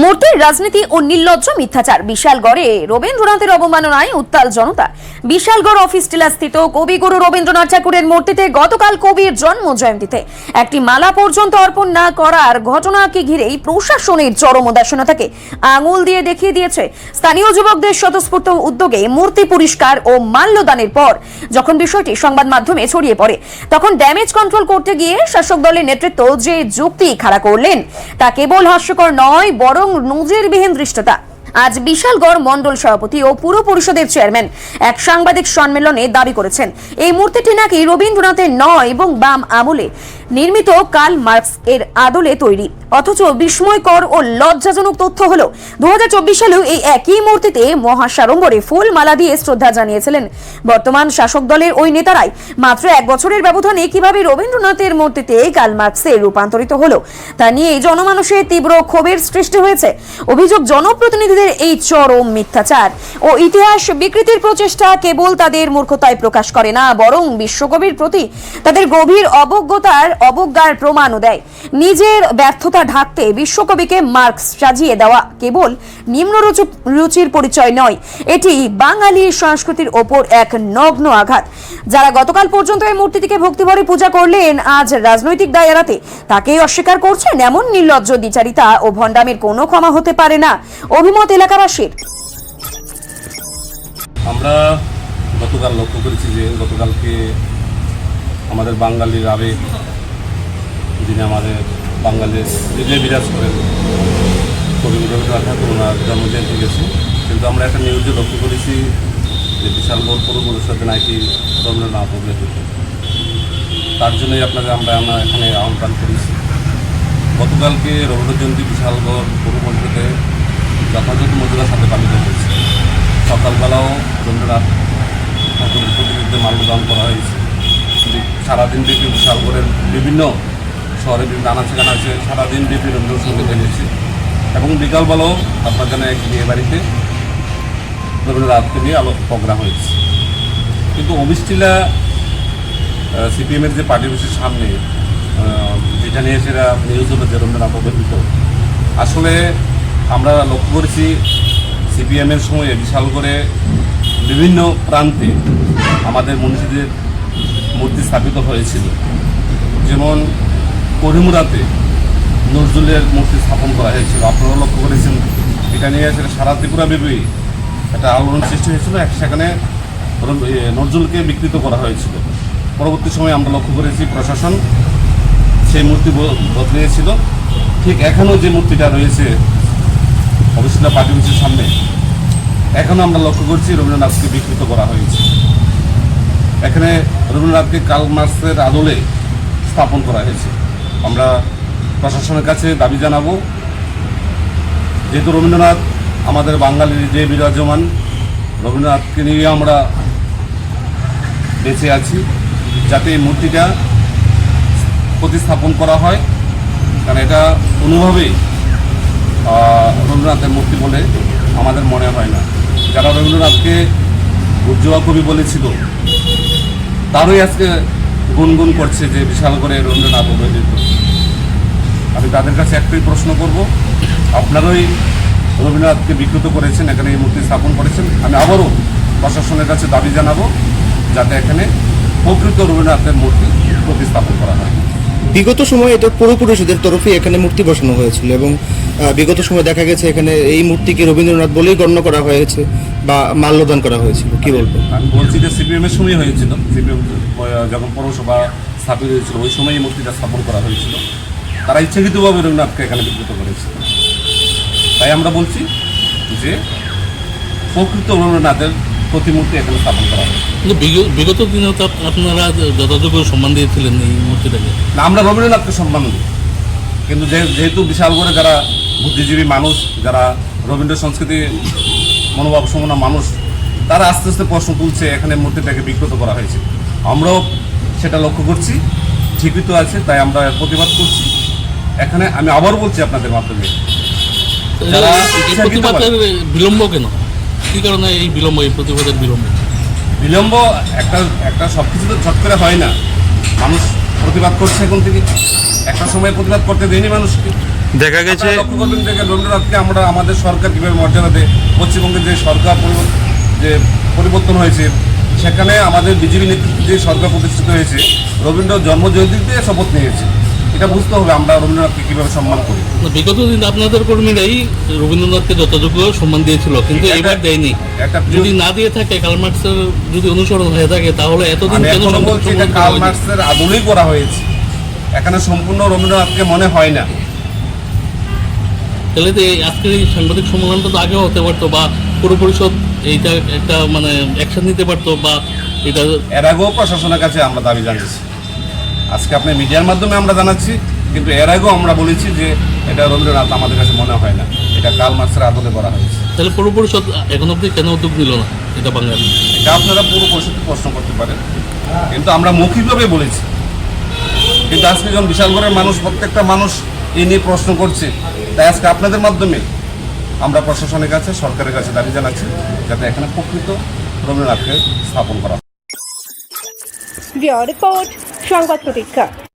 মূর্তির রাজনীতি ও নির্লজ্জ মিথ্যাচার। বিশালগড়ে রবীন্দ্রনাথের অবমাননায় উত্তাল জনতা। বিশালগড় অফিস টিলাস্থিত কবিগুরু রবীন্দ্রনাথ ঠাকুরের মূর্তিতে গতকাল কবির জন্ম জয়ন্তীতে একটি মালা পর্যন্ত অর্পণ না করার ঘটনাকে ঘিরেই প্রশাসনের চরম উদাসীনতাকে আঙুল দিয়ে দেখিয়ে দিয়েছে। স্থানীয় যুবকদের স্বতঃস্ফূর্ত উদ্যোগে মূর্তি পরিষ্কার ও মাল্যদানের পর যখন বিষয়টি সংবাদ মাধ্যমে ছড়িয়ে পড়ে, তখন ড্যামেজ কন্ট্রোল করতে গিয়ে শাসক দলের নেতৃত্ব যে যুক্তি খাড়া করলেন তা কেবল হাস্যকর নয়, বরং নজিরবিহীন দৃষ্টতা। আজ বিশালগড় মন্ডল সভাপতি ও পুর পরিষদের চেয়ারম্যান এক সাংবাদিক সম্মেলনে দাবি করেছেন এই মূর্তিটি নাকি রবীন্দ্রনাথের নয় এবং বাম আমলে নির্মিত কার্ল মার্কস এর আদলে তৈরি। অথচ বিস্ময়কর ও লজ্জাজনক তথ্য হলো 2024 সালেও এই একই মূর্তিতে মহাসাড়ম্বরে ফুল মালা দিয়ে শ্রদ্ধা জানিয়েছিলেন বর্তমান শাসক দলের ওই নেতারাই। মাত্র এক বছরের ব্যবধানে কিভাবে রবীন্দ্রনাথের মূর্তিতে কার্ল মার্কসে রূপান্তরিত হলো তা নিয়ে জনমানসে তীব্র ক্ষোভের সৃষ্টি হয়েছে। অভিযোগ, জনপ্রতিনিধিদের এই চরম মিথ্যাচার ও ইতিহাস বিকৃতির প্রচেষ্টা কেবল তাদের মূর্খতায় প্রকাশ করে না, বরং বিশ্বকবির প্রতি তাদের গভীর অবজ্ঞার প্রমাণও দেয়। নিজের ব্যর্থতা ঢাকতে বিশ্বকবিকে মার্কস সাজিয়ে দেওয়া কেবল নিম্ন রুচির পরিচয় নয়, এটি বাঙালি সংস্কৃতির ওপর এক নগ্ন আঘাত। যারা গতকাল পর্যন্ত এই মূর্তিটিকে ভক্তিভরে পূজা করলেন, আজ রাজনৈতিক দায় এড়াতে তাকেই অস্বীকার করছেন, এমন নির্লজ্জ দ্বিচারিতা ও ভণ্ডামির কোনো ক্ষমা হতে পারে না। অভিমত এলাকাবাসীর। আমরা গতকাল লক্ষ্য করেছি যে গতকালকে আমাদের বাঙালির আবেগ, যিনি আমাদের বাঙালির হৃদয়ে বিরাজ করেন, কবি রবীন্দ্রনাথ ঠাকুর, ওনার জন্মজয়ন্তী গেছে। কিন্তু আমরা একটা নিউজে লক্ষ্য করেছি যে বিশালগড় পুর পরিষদে নাকি রবীন্দ্রনাথ অবহেলিত। তার জন্যই আমরা এখানে আহ্বান করেছি। গতকালকে রবীন্দ্র জয়ন্তী বিশালগড় পুর পরিষদে যথাযথ মর্যাদার সাথে পালিত হয়েছে। সকালবেলাও রবীন্দ্রনাথ ঠাকুরের প্রতিনিধিদের মাল্যদান করা হয়েছে। সারাদিন ব্যাপী বিশালগড়ের বিভিন্ন শহরে বিভিন্ন আনাচে আছে, সারাদিন ব্যাপী রবীন্দ্রসঙ্গীত হয়েছে। এবং বিকালবেলাও আপনার জানা এক বিয়ে বাড়িতে রবীন্দ্রনাথকে নিয়ে প্রোগ্রাম হয়েছে। কিন্তু অবিষ্টিলা সিপিএমের যে পার্টি অফিসের সামনে যেটা নিয়ে সেটা নিউজ হলো যে রবীন্দ্রনাথ অবহেলিত। আসলে আমরা লক্ষ্য করেছি সিপিএমের সময়ে বিশালগড়ে বিভিন্ন প্রান্তে আমাদের মনীষীদের মূর্তি স্থাপিত হয়েছিল। যেমন করিমুরাতে নজরুলের মূর্তি স্থাপন করা হয়েছিল। আপনারা লক্ষ্য করেছেন, এটা নিয়ে সেটা সারা ত্রিপুরাব্যাপী একটা আলোড়ন সৃষ্টি হয়েছিল। সেখানে নজরুলকে বিকৃত করা হয়েছিল। পরবর্তী সময়ে আমরা লক্ষ্য করেছি প্রশাসন সেই মূর্তি বদলিয়েছিল। ঠিক এখনও যে মূর্তিটা রয়েছে অবস্থিত পার্টি অফিসের সামনে, এখনও আমরা লক্ষ্য করছি রবীন্দ্রনাথকে বিকৃত করা হয়েছে। এখানে রবীন্দ্রনাথকে কার্ল মার্কসের আদলে স্থাপন করা হয়েছে। আমরা প্রশাসনের কাছে দাবি জানাবো, যেহেতু রবীন্দ্রনাথ আমাদের বাঙালির যে বিরাজমান, রবীন্দ্রনাথকে নিয়ে আমরা বেঁচে আছি, যাতে এই মূর্তিটা প্রতিস্থাপন করা হয়। কারণ এটা কোনোভাবেই রবীন্দ্রনাথের মূর্তি বলে আমাদের মনে হয় না। যারা রবীন্দ্রনাথকে উজ্জ্বল কবি বলেছিল, তারই আজকে গুনগুন করছে যে বিশালগড়ে রবীন্দ্রনাথ অবহেলিত। আমি তাদের কাছে একটাই প্রশ্ন করব, আপনারাই রবীন্দ্রনাথকে বিকৃত করেছেন, এখানে এই মূর্তি স্থাপন করেছেন। আমি আবারও প্রশাসনের কাছে দাবি জানাবো যাতে এখানে প্রকৃত রবীন্দ্রনাথের মূর্তি প্রতিস্থাপন করা হয়। বিগত সময়ে এটা পুর পরিষদের তরফে এখানে মূর্তি বসানো হয়েছিল এবং বিগত সময় দেখা গেছে এখানে এই মূর্তিকে রবীন্দ্রনাথ বলেই গণ্য করা হয়েছে বা মাল্যদান করা হয়েছিল। কি বলবো? আমি বলছি যে সিপিএমের সময় হয়েছিল, সিপিএম যখন পৌরসভা স্থাপিত হয়েছিল ওই সময় এই মূর্তিটা স্থাপন করা হয়েছিল। তারা ইচ্ছাকৃতভাবে রবীন্দ্রনাথকে এখানে বিকৃত করেছিল। তাই আমরা বলছি যে প্রকৃত রবীন্দ্রনাথের প্রতিমূর্তি এখানে স্থাপন করা হয়। কিন্তু বিগত দিনে তো আপনারা যথাযোগ্য সম্মান দিয়েছিলেন এই মূর্তিটাকে। না, আমরা রবীন্দ্রনাথকে সম্মান দিই, কিন্তু যেহেতু বিশালগড়ে যারা বুদ্ধিজীবী মানুষ, যারা রবীন্দ্র সংস্কৃতি মনোভাব সম্পন্ন মানুষ, তারা আস্তে আস্তে প্রশ্ন তুলছে এখানে মূর্তিটাকে বিকৃত করা হয়েছে। আমরাও সেটা লক্ষ্য করছি, ঠিকই তো আছে, তাই আমরা প্রতিবাদ করছি। এখানে আমি আবার বলছি আপনাদের মাধ্যমে, বিলম্ব কেন, কি কারণে এই বিলম্ব, এই প্রতিবাদের বিলম্ব? একটা সব কিছু তো ঝট করে হয় না। মানুষ প্রতিবাদ করছে এখন থেকে, একটা সময় প্রতিবাদ করতে দেয়নি মানুষকে। দেখা গেছে আপনারা লক্ষ্য করবেন যে রবীন্দ্রনাথকে আমরা আমাদের সরকার কীভাবে মর্যাদা দেয়। পশ্চিমবঙ্গের যে সরকার যে পরিবর্তন হয়েছে, সেখানে আমাদের বিজেপি নেতৃত্বে যে সরকার প্রতিষ্ঠিত হয়েছে, রবীন্দ্র জন্মজয়ন্তীতে শপথ নিয়েছে। এটা বুঝতে হবে আমরা রবীন্দ্রনাথকে কীভাবে সম্মান করি। না, বিগত দিন আপনাদের কর্মীরাই রবীন্দ্রনাথকে যথাযোগ্য সম্মান দিয়েছিল, কিন্তু এবার দেয়নি। একটা যদি না দিয়ে থাকে, কার্ল মার্কসের যদি অনুসরণ হয়ে থাকে, তাহলে এতদিন আমি কেন এখনো সম্মান বলছি এটা করা কার্ল হয়নি? মার্কসের আদলেই করা হয়েছে, এখানে সম্পূর্ণ রবীন্দ্রনাথকে মনে হয় না। তাহলে তো এই আজকের এই সাংবাদিক সম্মেলনটা তো আগেও হতে পারতো, বা পুরো পরিষদ এইটা একটা মানে অ্যাকশন নিতে পারতো, বা এটা এর আগেও প্রশাসনের কাছে আমরা দাবি জানিয়েছি। আজকে আপনি মিডিয়ার মাধ্যমে আমরা জানাচ্ছি, কিন্তু এর আগেও আমরা বলেছি যে এটা রবীন্দ্রনাথ আমাদের কাছে মনে হয় না, এটা কার্ল মার্কসের আদলে করা হয়েছে। তাহলে পুরো পরিষদ এখন অব্দি কেন উদ্যোগ নিল না এটা বাঙালি? এটা আপনারা পুরো পরিস্থিতি প্রশ্ন করতে পারেন, কিন্তু আমরা মৌখিকভাবে বলেছি। কিন্তু আজকে যখন বিশালগড়ের মানুষ, প্রত্যেকটা মানুষ এই নিয়ে প্রশ্ন করছে, তাই আজকে আপনাদের মাধ্যমে আমরা প্রশাসনের কাছে, সরকারের কাছে দাবি জানাচ্ছি যাতে এখানে প্রকৃত রবীন্দ্রনাথকে স্থাপন করা হয়। ব্যুরো রিপোর্ট, সংবাদ প্রতীক্ষা।